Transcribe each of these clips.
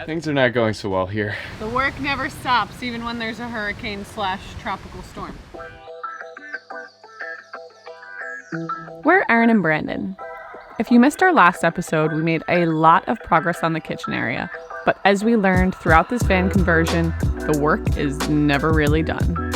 things are not going so well here. The work never stops, even when there's a hurricane/tropical storm. We're Erin and Brandon. If you missed our last episode, we made a lot of progress on the kitchen area. But as we learned throughout this van conversion, the work is never really done.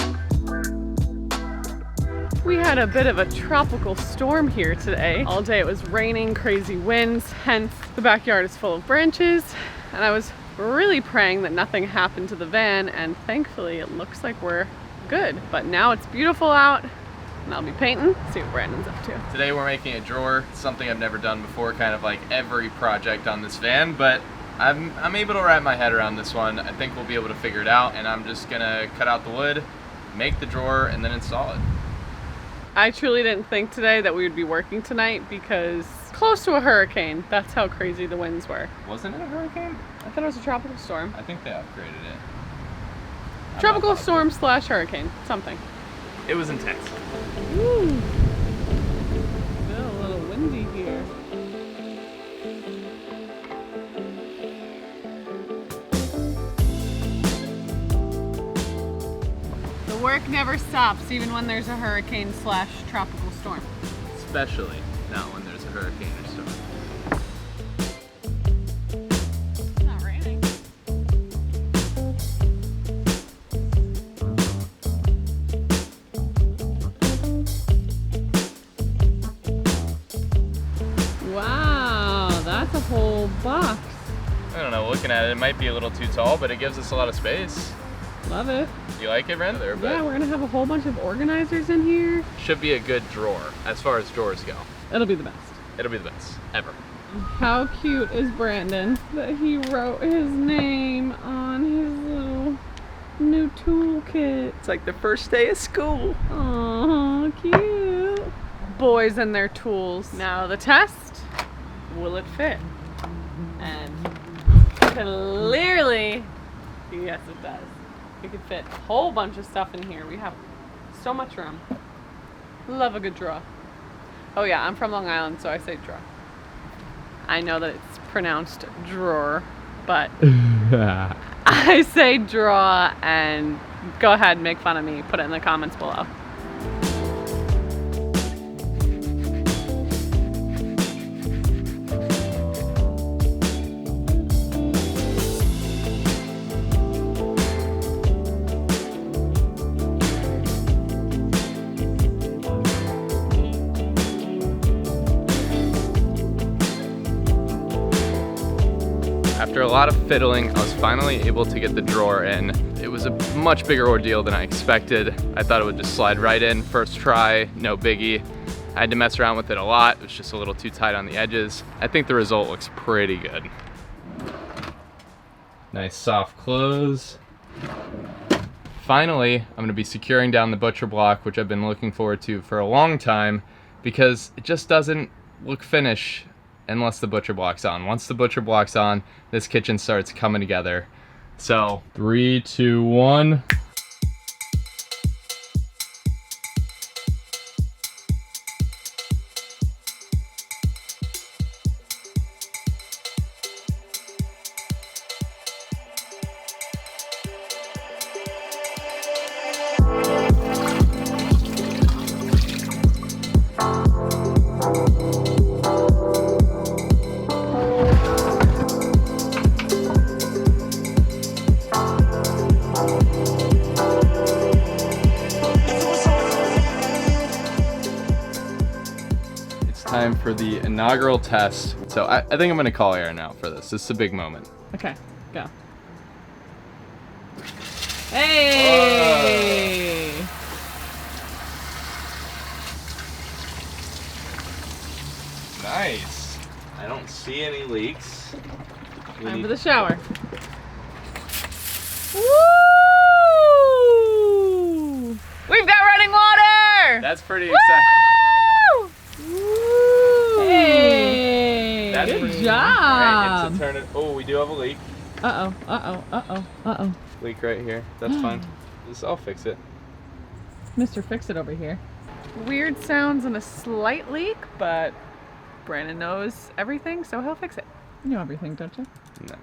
We had a bit of a tropical storm here today. All day it was raining, crazy winds, hence the backyard is full of branches. And I was really praying that nothing happened to the van, and thankfully it looks like we're good. But now it's beautiful out, and I'll be painting, see what Brandon's up to. Today we're making a drawer, something I've never done before, kind of like every project on this van, but I'm able to wrap my head around this one. I think we'll be able to figure it out, and I'm just gonna cut out the wood, make the drawer, and then install it. I truly didn't think today that we would be working tonight because close to a hurricane. That's how crazy the winds were. Wasn't it a hurricane? I thought it was a tropical storm. I think they upgraded it. Tropical storm / hurricane, something. It was intense. Ooh. Feel a little windy here. The work never stops, even when there's a hurricane / tropical storm. Especially not when there's a hurricane or storm. It's not raining. Wow, that's a whole box. I don't know, looking at it, it might be a little too tall, but it gives us a lot of space. Love it. You like it, Ren? Yeah, we're gonna have a whole bunch of organizers in here. Should be a good drawer, as far as drawers go. It'll be the best. It'll be the best, ever. How cute is Brandon that he wrote his name on his little new toolkit? It's like the first day of school. Aw, cute. Boys and their tools. Now the test, will it fit? And clearly, yes it does. We could fit a whole bunch of stuff in here. We have so much room. Love a good drawer. Oh yeah, I'm from Long Island, so I say drawer. I know that it's pronounced drawer, but I say draw, and go ahead and make fun of me. Put it in the comments below. After a lot of fiddling, I was finally able to get the drawer in. It was a much bigger ordeal than I expected. I thought it would just slide right in first try, no biggie. I had to mess around with it a lot. It was just a little too tight on the edges. I think the result looks pretty good. Nice soft close. Finally, I'm gonna be securing down the butcher block, which I've been looking forward to for a long time, because it just doesn't look finished unless the butcher block's on. Once the butcher block's on, this kitchen starts coming together. So 3, 2, 1. Time for the inaugural test. So I think I'm gonna call Erin out for this. This is a big moment. Okay, go. Hey! Whoa. Nice. I don't see any leaks. Time for the shower. Woo! We've got running water! That's pretty exciting. Hey! That's Good pretty job! Right, it's a turn it. Oh, we do have a leak. Uh-oh, uh-oh, uh-oh, uh-oh. Leak right here. That's fine. I'll fix it. Mr. Fix-It over here. Weird sounds and a slight leak, but Brandon knows everything, so he'll fix it. You know everything, don't you? No.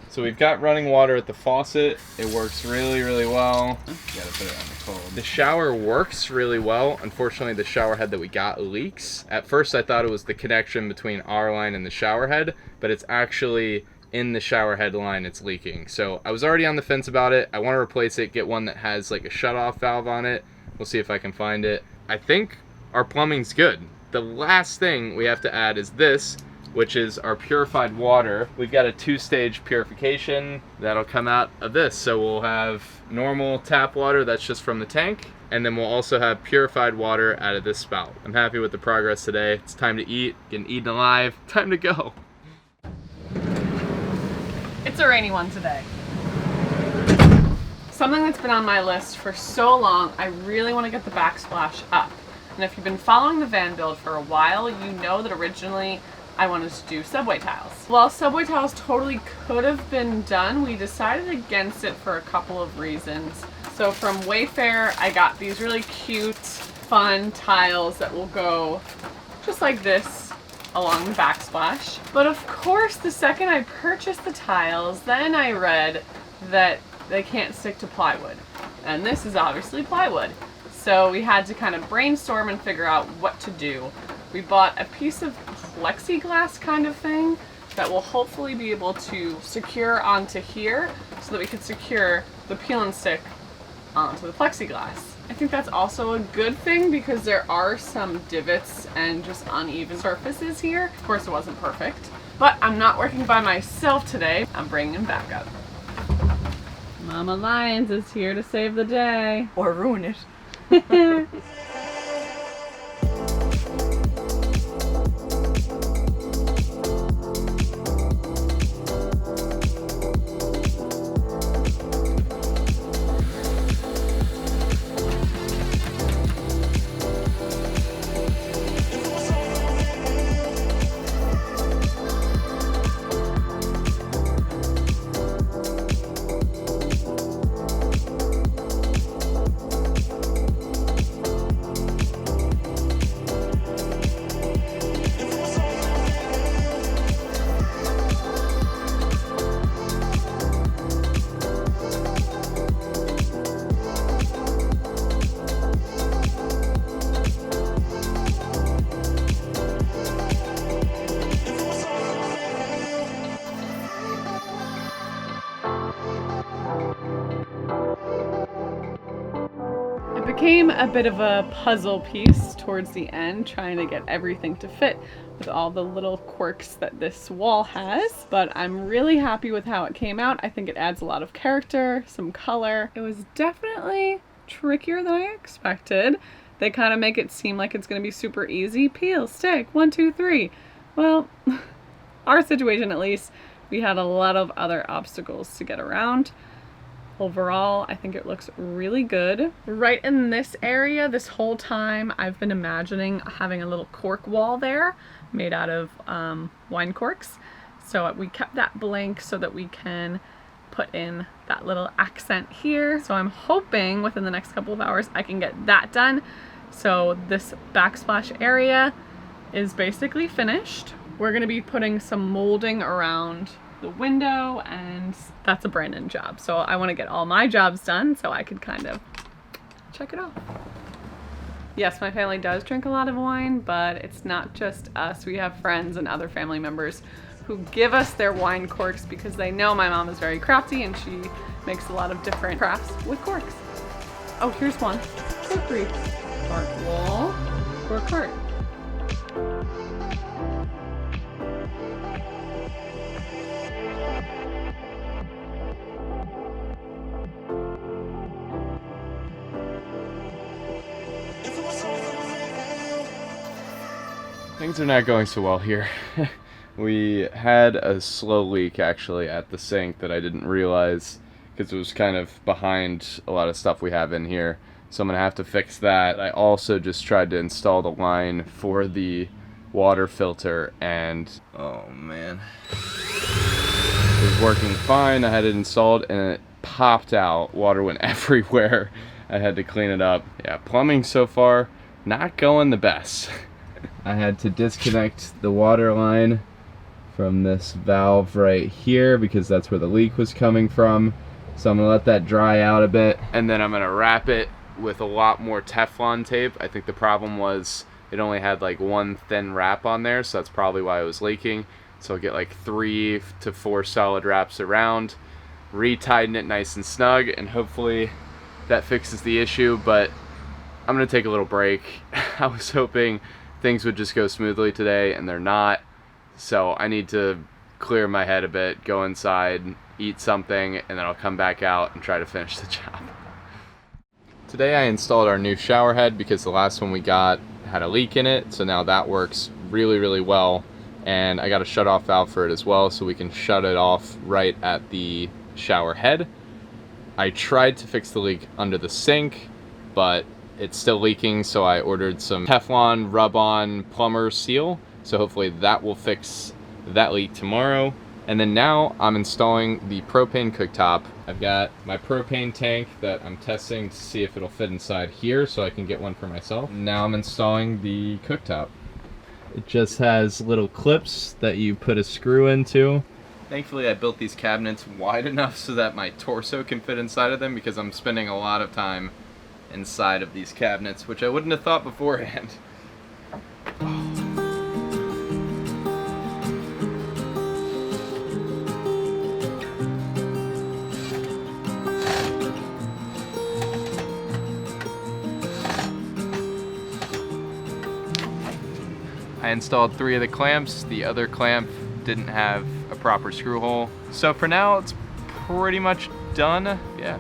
So we've got running water at the faucet. It works really, really well. You gotta put it on the cold. The shower works really well. Unfortunately, the shower head that we got leaks. At first, I thought it was the connection between our line and the shower head, but it's actually in the shower head line it's leaking. So I was already on the fence about it. I want to replace it, get one that has like a shut-off valve on it. We'll see if I can find it. I think our plumbing's good. The last thing we have to add is this, which is our purified water. We've got a 2-stage purification that'll come out of this. So we'll have normal tap water that's just from the tank, and then we'll also have purified water out of this spout. I'm happy with the progress today. It's time to eat, getting eaten alive, time to go. It's a rainy one today. Something that's been on my list for so long, I really want to get the Backsplash up. And if you've been following the van build for a while, you know that originally I wanted to do subway tiles. While subway tiles totally could have been done, we decided against it for a couple of reasons. So from Wayfair, I got these really cute, fun tiles that will go just like this along the Backsplash. But of course, the second I purchased the tiles, then I read that they can't stick to plywood. And this is obviously plywood. So we had to kind of brainstorm and figure out what to do. We bought a piece of plexiglass kind of thing that will hopefully be able to secure onto here so that we could secure the peel and stick onto the plexiglass. I think that's also a good thing because there are some divots and just uneven surfaces here. Of course, it wasn't perfect, but I'm not working by myself today. I'm bringing him back up. Mama Lions is here to save the day. Or ruin it. Became a bit of a puzzle piece towards the end, trying to get everything to fit with all the little quirks that this wall has, but I'm really happy with how it came out. I think it adds a lot of character, some color. It was definitely trickier than I expected. They kind of make it seem like it's going to be super easy. Peel, stick, 1, 2, 3. Well, our situation at least, we had a lot of other obstacles to get around. Overall, I think it looks really good. Right in this area, this whole time, I've been imagining having a little cork wall there made out of wine corks. So we kept that blank so that we can put in that little accent here. So I'm hoping within the next couple of hours I can get that done. So this Backsplash area is basically finished. We're gonna be putting some molding around the window, and that's a Brandon job. So I want to get all my jobs done so I could kind of check it off. Yes, my family does drink a lot of wine, but it's not just us. We have friends and other family members who give us their wine corks because they know my mom is very crafty and she makes a lot of different crafts with corks. Oh, here's one. Corkery. Cork wall. Cork cart. Things are not going so well here. We had a slow leak actually at the sink that I didn't realize because it was kind of behind a lot of stuff we have in here. So I'm gonna have to fix that. I also just tried to install the line for the water filter and oh man. It was working fine. I had it installed and it popped out. Water went everywhere. I had to clean it up. Yeah, plumbing so far, not going the best. I had to disconnect the water line from this valve right here because that's where the leak was coming from. So I'm gonna let that dry out a bit, and then I'm gonna wrap it with a lot more Teflon tape. I think the problem was it only had like one thin wrap on there, so that's probably why it was leaking. So I'll get like 3 to 4 solid wraps around, re-tighten it nice and snug, and hopefully that fixes the issue. But I'm gonna take a little break. I was hoping things would just go smoothly today, and they're not. So I need to clear my head a bit, go inside, eat something, and then I'll come back out and try to finish the job. Today I installed our new shower head because the last one we got had a leak in it, so now that works really, really well. And I got a shut-off valve for it as well, so we can shut it off right at the shower head. I tried to fix the leak under the sink, but it's still leaking, so I ordered some Teflon rub-on plumber seal, so hopefully that will fix that leak tomorrow. And then now I'm installing the propane cooktop. I've got my propane tank that I'm testing to see if it'll fit inside here so I can get one for myself. Now I'm installing the cooktop. It just has little clips that you put a screw into. Thankfully I built these cabinets wide enough so that my torso can fit inside of them because I'm spending a lot of time inside of these cabinets, which I wouldn't have thought beforehand. I installed 3 of the clamps. The other clamp didn't have a proper screw hole. So for now, it's pretty much done. Yeah.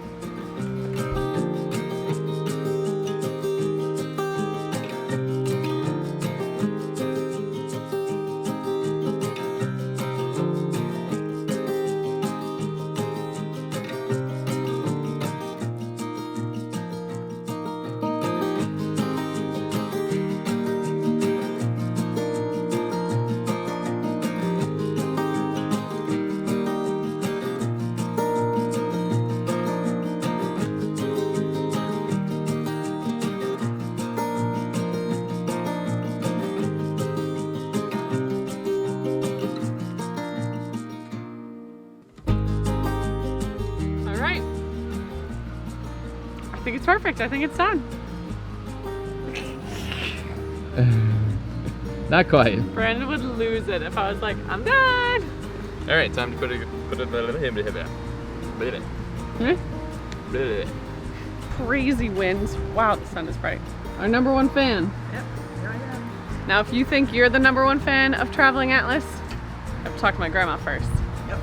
I think it's perfect. I think it's done. Not quite. Brandon would lose it if I was like, I'm done. All right, time to put it. Crazy winds. Wow, the sun is bright. Our #1 fan. Yep, here I am. Now, if you think you're the #1 fan of Traveling Atlas, I have to talk to my grandma first. Yep.